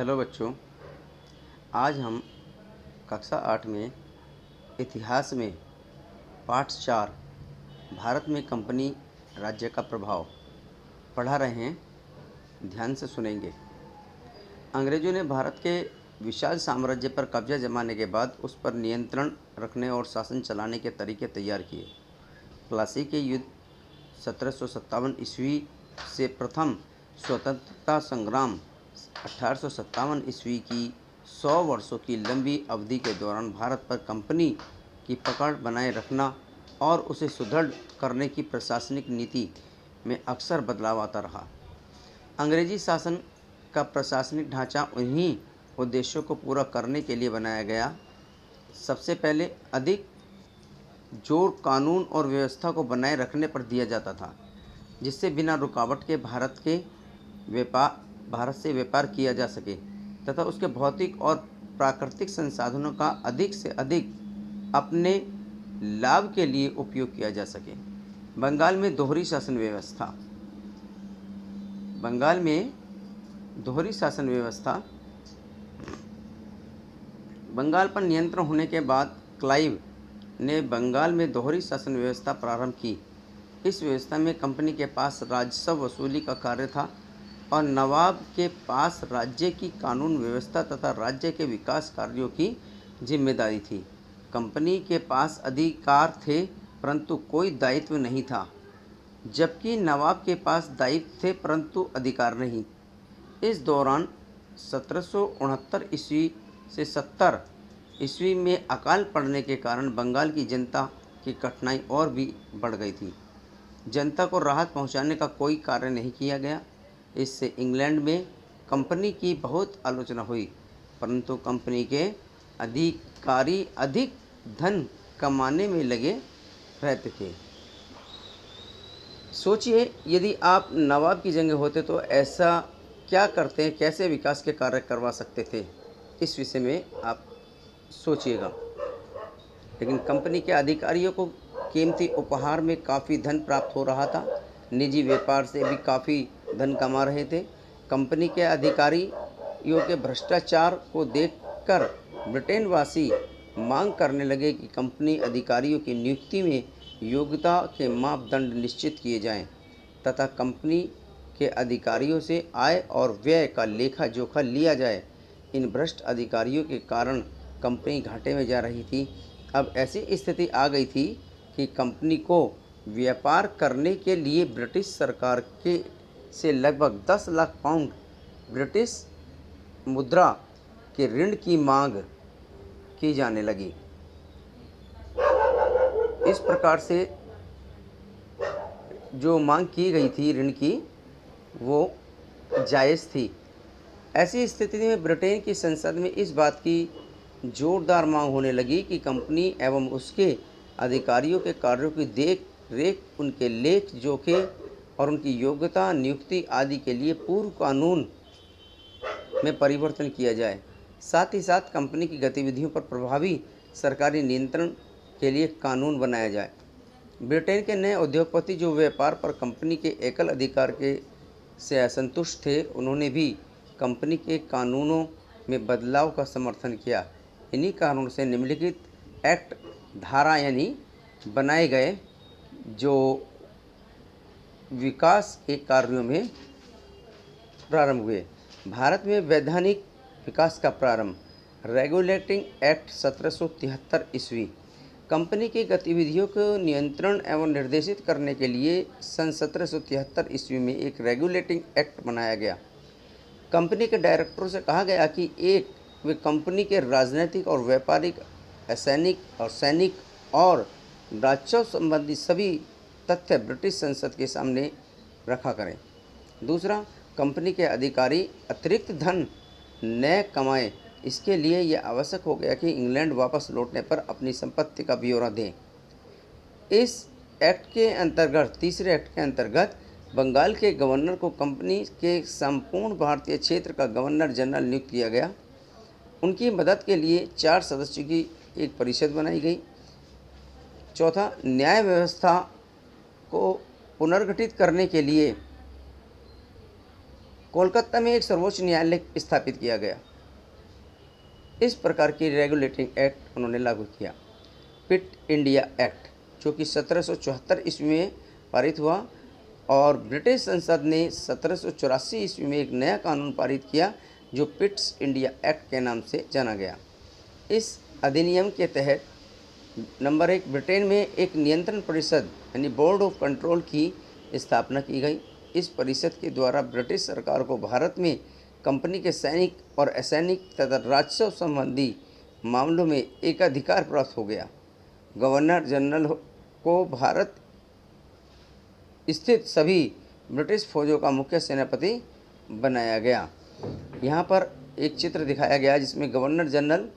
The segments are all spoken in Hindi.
हेलो बच्चों, आज हम कक्षा 8 में इतिहास में पाठ 4 भारत में कंपनी राज्य का प्रभाव पढ़ा रहे हैं। ध्यान से सुनेंगे। अंग्रेज़ों ने भारत के विशाल साम्राज्य पर कब्जा जमाने के बाद उस पर नियंत्रण रखने और शासन चलाने के तरीके तैयार किए। प्लासी के युद्ध 1757 ईस्वी से प्रथम स्वतंत्रता संग्राम 1857 ईस्वी की 100 वर्षों की लंबी अवधि के दौरान भारत पर कंपनी की पकड़ बनाए रखना और उसे सुदृढ़ करने की प्रशासनिक नीति में अक्सर बदलाव आता रहा। अंग्रेजी शासन का प्रशासनिक ढांचा उन्हीं उद्देश्यों को पूरा करने के लिए बनाया गया। सबसे पहले अधिक जोर कानून और व्यवस्था को बनाए रखने पर दिया जाता था, जिससे बिना रुकावट के भारत से व्यापार किया जा सके तथा उसके भौतिक और प्राकृतिक संसाधनों का अधिक से अधिक अपने लाभ के लिए उपयोग किया जा सके। बंगाल में दोहरी शासन व्यवस्था बंगाल पर नियंत्रण होने के बाद क्लाइव ने बंगाल में दोहरी शासन व्यवस्था प्रारंभ की। इस व्यवस्था में कंपनी के पास राजस्व वसूली का कार्य था और नवाब के पास राज्य की कानून व्यवस्था तथा राज्य के विकास कार्यों की जिम्मेदारी थी। कंपनी के पास अधिकार थे परंतु कोई दायित्व नहीं था, जबकि नवाब के पास दायित्व थे परंतु अधिकार नहीं। इस दौरान 1769 ईस्वी से 70 ईस्वी में अकाल पड़ने के कारण बंगाल की जनता की कठिनाई और भी बढ़ गई थी। जनता को राहत पहुंचाने का कोई कार्य नहीं किया गया। इससे इंग्लैंड में कंपनी की बहुत आलोचना हुई, परंतु कंपनी के अधिकारी अधिक धन कमाने में लगे रहते थे। सोचिए, यदि आप नवाब की जगह होते तो ऐसा क्या करते, कैसे विकास के कार्य करवा सकते थे, इस विषय में आप सोचिएगा। लेकिन कंपनी के अधिकारियों को कीमती उपहार में काफ़ी धन प्राप्त हो रहा था। निजी व्यापार से भी काफ़ी धन कमा रहे थे। कंपनी के अधिकारियों के भ्रष्टाचार को देखकर ब्रिटेनवासी मांग करने लगे कि कंपनी अधिकारियों की नियुक्ति में योग्यता के मापदंड निश्चित किए जाएं तथा कंपनी के अधिकारियों से आय और व्यय का लेखा जोखा लिया जाए। इन भ्रष्ट अधिकारियों के कारण कंपनी घाटे में जा रही थी। अब ऐसी स्थिति आ गई थी कि कंपनी को व्यापार करने के लिए ब्रिटिश सरकार के से लगभग 10 लाख पाउंड ब्रिटिश मुद्रा के ऋण की मांग की जाने लगी। इस प्रकार से जो मांग की गई थी ऋण की, वो जायज़ थी। ऐसी स्थिति में ब्रिटेन की संसद में इस बात की जोरदार मांग होने लगी कि कंपनी एवं उसके अधिकारियों के कार्यों की देख रेख, उनके लेख जोखे और उनकी योग्यता, नियुक्ति आदि के लिए पूर्व कानून में परिवर्तन किया जाए। साथ ही साथ कंपनी की गतिविधियों पर प्रभावी सरकारी नियंत्रण के लिए कानून बनाया जाए। ब्रिटेन के नए उद्योगपति जो व्यापार पर कंपनी के एकल अधिकार के से असंतुष्ट थे, उन्होंने भी कंपनी के कानूनों में बदलाव का समर्थन किया। इन्हीं कानून से निम्नलिखित एक्ट धारा यानी बनाए गए जो विकास के कार्यों में प्रारंभ हुए। भारत में वैधानिक विकास का प्रारंभ। रेगुलेटिंग एक्ट 1773 ईस्वी। कंपनी की गतिविधियों को नियंत्रण एवं निर्देशित करने के लिए सन 1773 ईस्वी में एक रेगुलेटिंग एक्ट बनाया गया। कंपनी के डायरेक्टरों से कहा गया कि वे कंपनी के राजनीतिक और व्यापारिक, सैनिक और राजस्व संबंधी सभी तथ्य ब्रिटिश संसद के सामने रखा करें। दूसरा, कंपनी के अधिकारी अतिरिक्त धन न कमाएं। इसके लिए यह आवश्यक हो गया कि इंग्लैंड वापस लौटने पर अपनी संपत्ति का ब्यौरा दें। इस एक्ट के अंतर्गत, तीसरे एक्ट के अंतर्गत, बंगाल के गवर्नर को कंपनी के संपूर्ण भारतीय क्षेत्र का गवर्नर जनरल नियुक्त किया गया। उनकी मदद के लिए 4 सदस्यों की एक परिषद बनाई गई। चौथा, न्याय व्यवस्था को पुनर्गठित करने के लिए कोलकाता में एक सर्वोच्च न्यायालय स्थापित किया गया। इस प्रकार की रेगुलेटिंग एक्ट उन्होंने लागू किया। पिट इंडिया एक्ट जो कि 1774 ईस्वी में पारित हुआ और ब्रिटिश संसद ने 1784 ईस्वी में एक नया कानून पारित किया जो पिट्स इंडिया एक्ट के नाम से जाना गया। इस अधिनियम के तहत नंबर 1 ब्रिटेन में एक नियंत्रण परिषद यानी बोर्ड ऑफ कंट्रोल की स्थापना की गई। इस परिषद के द्वारा ब्रिटिश सरकार को भारत में कंपनी के सैनिक और असैनिक तथा राजस्व संबंधी मामलों में एकाधिकार प्राप्त हो गया। गवर्नर जनरल को भारत स्थित सभी ब्रिटिश फौजों का मुख्य सेनापति बनाया गया। यहाँ पर एक चित्र दिखाया गया जिसमें गवर्नर जनरल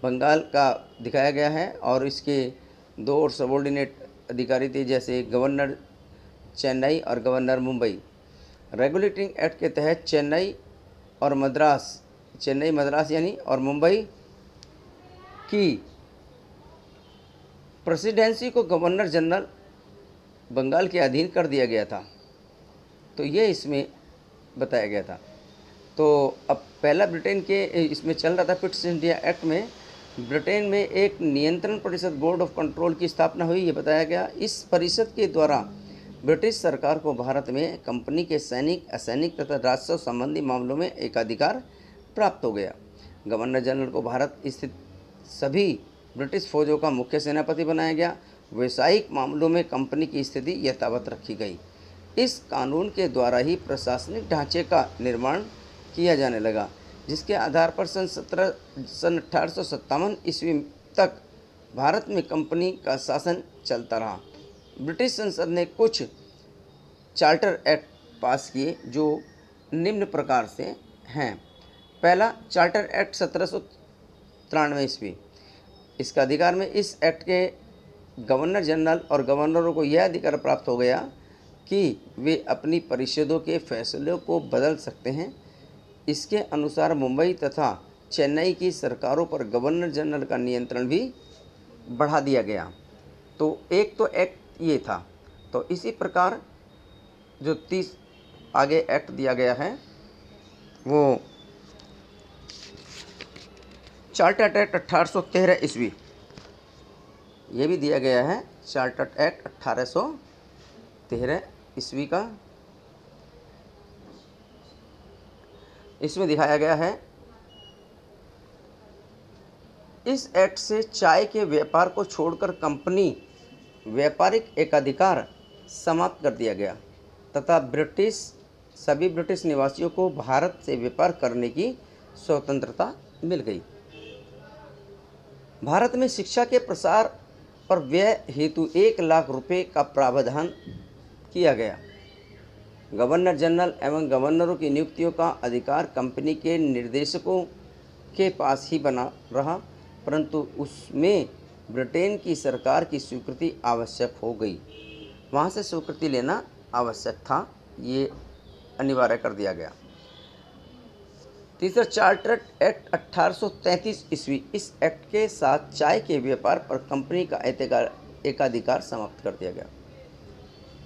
बंगाल का दिखाया गया है और इसके दो और सबॉर्डिनेट अधिकारी थे जैसे गवर्नर चेन्नई और गवर्नर मुंबई। रेगुलेटिंग एक्ट के तहत चेन्नई मद्रास यानी और मुंबई की प्रेसिडेंसी को गवर्नर जनरल बंगाल के अधीन कर दिया गया था। तो ये इसमें बताया गया था। तो अब पहला ब्रिटेन के इसमें चल रहा था पिट्स इंडिया एक्ट में ब्रिटेन में एक नियंत्रण परिषद बोर्ड ऑफ कंट्रोल की स्थापना हुई, ये बताया गया। इस परिषद के द्वारा ब्रिटिश सरकार को भारत में कंपनी के सैनिक असैनिक तथा राजस्व संबंधी मामलों में एकाधिकार प्राप्त हो गया। गवर्नर जनरल को भारत स्थित सभी ब्रिटिश फौजों का मुख्य सेनापति बनाया गया। व्यावसायिक मामलों में कंपनी की स्थिति यथावत रखी गई। इस कानून के द्वारा ही प्रशासनिक ढांचे का निर्माण किया जाने लगा जिसके आधार पर सन 1857 ईस्वी तक भारत में कंपनी का शासन चलता रहा। ब्रिटिश संसद ने कुछ चार्टर एक्ट पास किए जो निम्न प्रकार से हैं। पहला चार्टर एक्ट 1793 ईस्वी। इसका अधिकार में इस एक्ट के गवर्नर जनरल और गवर्नरों को यह अधिकार प्राप्त हो गया कि वे अपनी परिषदों के फैसलों को बदल सकते हैं। इसके अनुसार मुंबई तथा चेन्नई की सरकारों पर गवर्नर जनरल का नियंत्रण भी बढ़ा दिया गया। तो एक तो एक्ट ये था। तो इसी प्रकार जो 30 आगे एक्ट दिया गया है वो चार्टर्ड एक्ट 1813 ईस्वी, ये भी दिया गया है। चार्टर्ड एक्ट 1813 ईस्वी का इसमें दिखाया गया है। इस एक्ट से चाय के व्यापार को छोड़कर कंपनी व्यापारिक एकाधिकार समाप्त कर दिया गया तथा सभी ब्रिटिश निवासियों को भारत से व्यापार करने की स्वतंत्रता मिल गई। भारत में शिक्षा के प्रसार पर व्यय हेतु 1 लाख रुपए का प्रावधान किया गया। गवर्नर जनरल एवं गवर्नरों की नियुक्तियों का अधिकार कंपनी के निर्देशकों के पास ही बना रहा, परंतु उसमें ब्रिटेन की सरकार की स्वीकृति आवश्यक हो गई। वहाँ से स्वीकृति लेना आवश्यक था, ये अनिवार्य कर दिया गया। तीसरा चार्टर्ड एक्ट 1833 ईस्वी। इस एक्ट के साथ चाय के व्यापार पर कंपनी का एकाधिकार समाप्त कर दिया गया।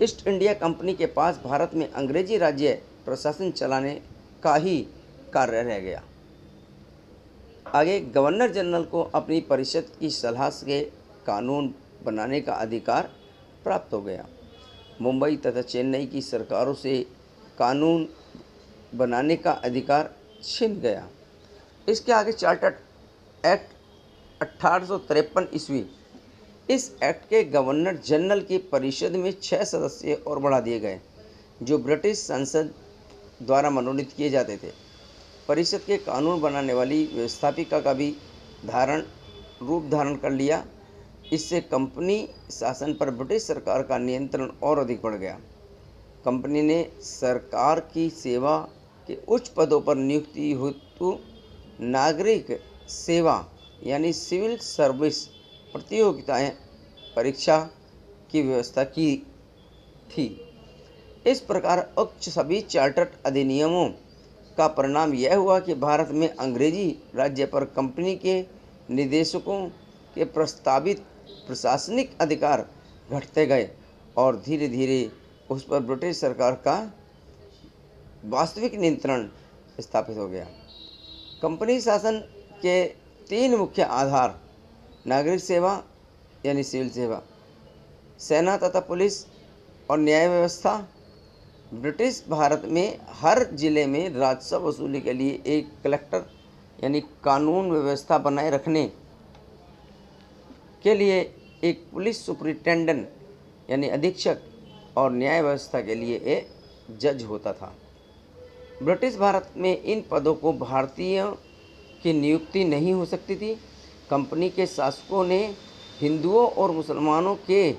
ईस्ट इंडिया कंपनी के पास भारत में अंग्रेजी राज्य प्रशासन चलाने का ही कार्य रह गया। आगे गवर्नर जनरल को अपनी परिषद की सलाह से कानून बनाने का अधिकार प्राप्त हो गया। मुंबई तथा चेन्नई की सरकारों से कानून बनाने का अधिकार छिन गया। इसके आगे चार्टर्ड एक्ट 1853 ईस्वी। इस एक्ट के गवर्नर जनरल की परिषद में 6 सदस्य और बढ़ा दिए गए जो ब्रिटिश संसद द्वारा मनोनीत किए जाते थे। परिषद के कानून बनाने वाली व्यवस्थापिका का भी रूप धारण कर लिया। इससे कंपनी शासन पर ब्रिटिश सरकार का नियंत्रण और अधिक बढ़ गया। कंपनी ने सरकार की सेवा के उच्च पदों पर नियुक्ति हेतु नागरिक सेवा यानी सिविल सर्विस प्रतियोगिताएं परीक्षा की व्यवस्था की थी। इस प्रकार उक्त सभी चार्टर्ड अधिनियमों का परिणाम यह हुआ कि भारत में अंग्रेजी राज्य पर कंपनी के निदेशकों के प्रस्तावित प्रशासनिक अधिकार घटते गए और धीरे धीरे उस पर ब्रिटिश सरकार का वास्तविक नियंत्रण स्थापित हो गया। कंपनी शासन के 3 मुख्य आधार नागरिक सेवा यानी सिविल सेवा, सेना तथा पुलिस और न्याय व्यवस्था। ब्रिटिश भारत में हर जिले में राजस्व वसूली के लिए एक कलेक्टर यानी कानून व्यवस्था बनाए रखने के लिए एक पुलिस सुपरिटेंडेंट यानी अधीक्षक और न्याय व्यवस्था के लिए एक जज होता था। ब्रिटिश भारत में इन पदों को भारतीयों की नियुक्ति नहीं हो सकती थी। कंपनी के शासकों ने हिंदुओं और मुसलमानों के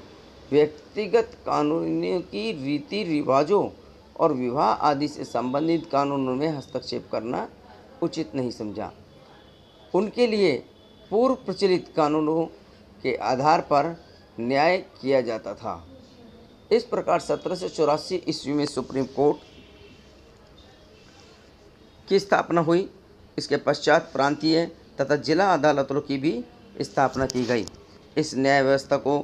व्यक्तिगत कानूनों की रीति रिवाजों और विवाह आदि से संबंधित कानूनों में हस्तक्षेप करना उचित नहीं समझा। उनके लिए पूर्व प्रचलित कानूनों के आधार पर न्याय किया जाता था। इस प्रकार 1784 ईस्वी में सुप्रीम कोर्ट की स्थापना हुई। इसके पश्चात प्रांतीय तथा जिला अदालतों की भी स्थापना की गई। इस न्याय व्यवस्था को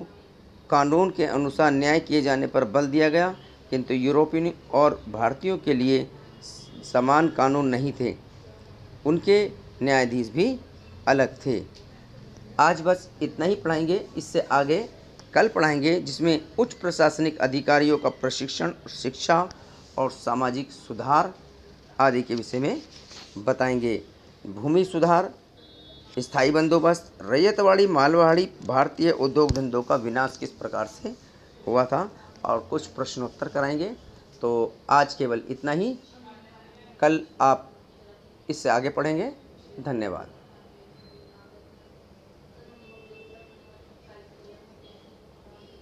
कानून के अनुसार न्याय किए जाने पर बल दिया गया, किंतु यूरोपियन और भारतीयों के लिए समान कानून नहीं थे। उनके न्यायाधीश भी अलग थे। आज बस इतना ही पढ़ाएंगे। इससे आगे कल पढ़ाएंगे, जिसमें उच्च प्रशासनिक अधिकारियों का प्रशिक्षण, शिक्षा और सामाजिक सुधार आदि के विषय में बताएंगे। भूमि सुधार, स्थायी बंदोबस्त, रैयतवाड़ी, मालवाड़ी, भारतीय उद्योग धंधों का विनाश किस प्रकार से हुआ था और कुछ प्रश्नोत्तर कराएंगे। तो आज केवल इतना ही, कल आप इससे आगे पढ़ेंगे। धन्यवाद।